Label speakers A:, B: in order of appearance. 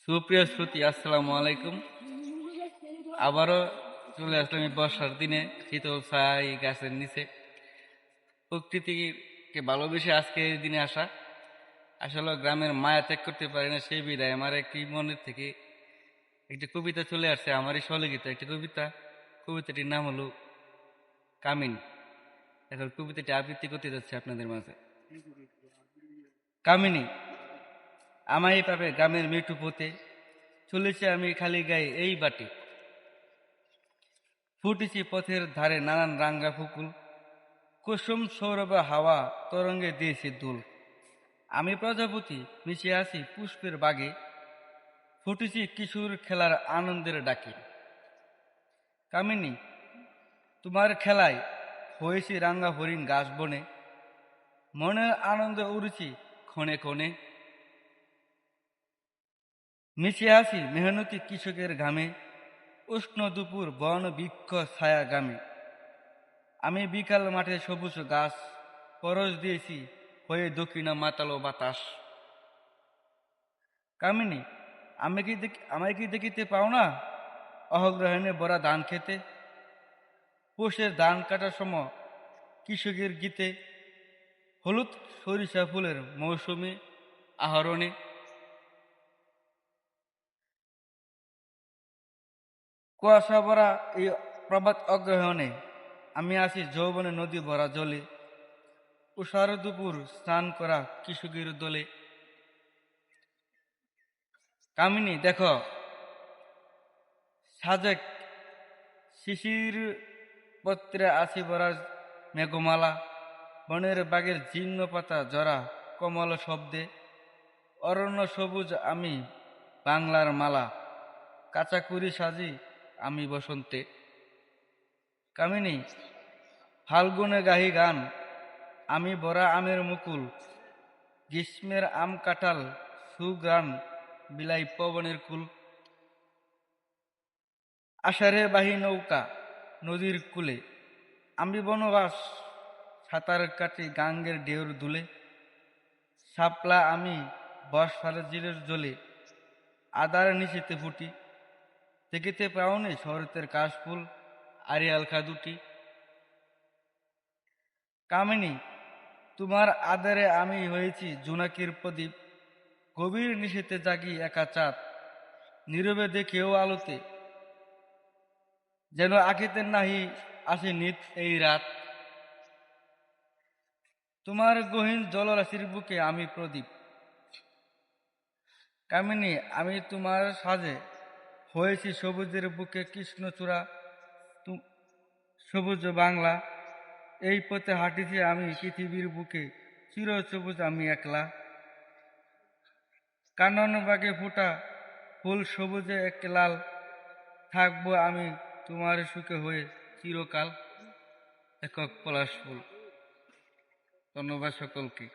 A: সুপ্রিয় শ্রোতি, আসসালামু আলাইকুম। আবারও চলে আসলাম এই বর্ষার দিনে শীতল ছাই গাছের নিচে প্রকৃতিকে ভালোবেসে আজকে এই দিনে আসা। আসলে গ্রামের মায়া ত্যাগ করতে পারি না, সেই বিদায় আমার একটি মনের থেকে একটি কবিতা চলে আসছে, আমারই স্বলিখিত একটি কবিতা। কবিতাটির নাম হলো কামিনী। এখন কবিতাটি আবৃত্তি করতে যাচ্ছে আপনাদের মাঝে। কামিনী, আমায় পাবে গ্রামের মেটু পথে, চলেছে আমি খালি গায়ে এই বাটে, ফুটেছি পথের ধারে নানান রাঙ্গা ফুকুল, কুসুম সৌরভে হাওয়া তরঙ্গে দিয়েছি দুল। আমি প্রজাপতি মিশে আছি পুষ্পের বাগে, ফুটেছি কিশোর খেলার আনন্দের ডাকে। কামিনী, তোমার খেলায় হয়েছি রাঙ্গা হরিণ গাছ বনে, মনের আনন্দে উড়েছি ক্ষণে ক্ষণে। মিশে আছি মেহনতি কৃষকের ঘামে, উষ্ণ দুপুর বন বৃক্ষ ছায়া গামে। আমি বিকাল মাঠে সবুজ গাছ পরশ দিয়েছি হয়ে দক্ষিণা মাতালো বাতাস। কামিনী, আমায় কি দেখিতে পাও না অহগ্রহণে বড়া ধান খেতে, পোষের ধান কাটার সময় কৃষকের গীতে, হলুদ সরিষা ফুলের মৌসুমী আহরণে। কুয়াশা ভরা এই প্রভাত অগ্রহণে আমি আছি যৌবনে নদী ভরা জলে, উষার দুপুর স্নান করা কৃষকের দলে। কামিনী, দেখো সাজেক শিশির পত্রে আছি ভরা মেঘমালা, বনের বাগের জীর্ণ পাতা জরা কমল শব্দে, অরণ্য সবুজ আমি বাংলার মালা, কাঁচাকুড়ি সাজি আমি বসন্তে। কামিনী, ফাল্গুনে গাহি গান আমি ভরা আমের মুকুল, গ্রীষ্মের আম কাঁঠাল সুগ্রাণ বিলাই পবনের কুল। আষাঢ়ে বাহি নৌকা নদীর কূলে, আমি বনবাস সাঁতার কাটি গাঙ্গের ঢেউর দুলে, শাপলা আমি বর্ষার জিরের জলে, আদার নিশিতে ফুটি, দেখিতে পাওনি শরতের কাশফুল আরিয়াল দুটি। কামিনী, তোমার আদরে আমি হয়েছি জোনাকির প্রদীপ, গভীর নিশীতে জাগি একা চাঁদ, নীরবে দেখেও আলোতে, যেন আখিতে নাহি আসে নিত এই রাত। তোমার গহীন জলরাশির বুকে আমি প্রদীপ। কামিনী, আমি তোমার সাজে হয়েছি সবুজের বুকে কৃষ্ণচূড়া, সবুজ বাংলা। এই পথে হাঁটিছি আমি পৃথিবীর বুকে, চির সবুজ আমি একলা। কানন বাগে ফোটা ফুল সবুজে এক লাল, থাকবো আমি তোমার সুখে হয়ে চিরকাল। একক পলাশ ফুল। ধন্যবাদ সকলকে।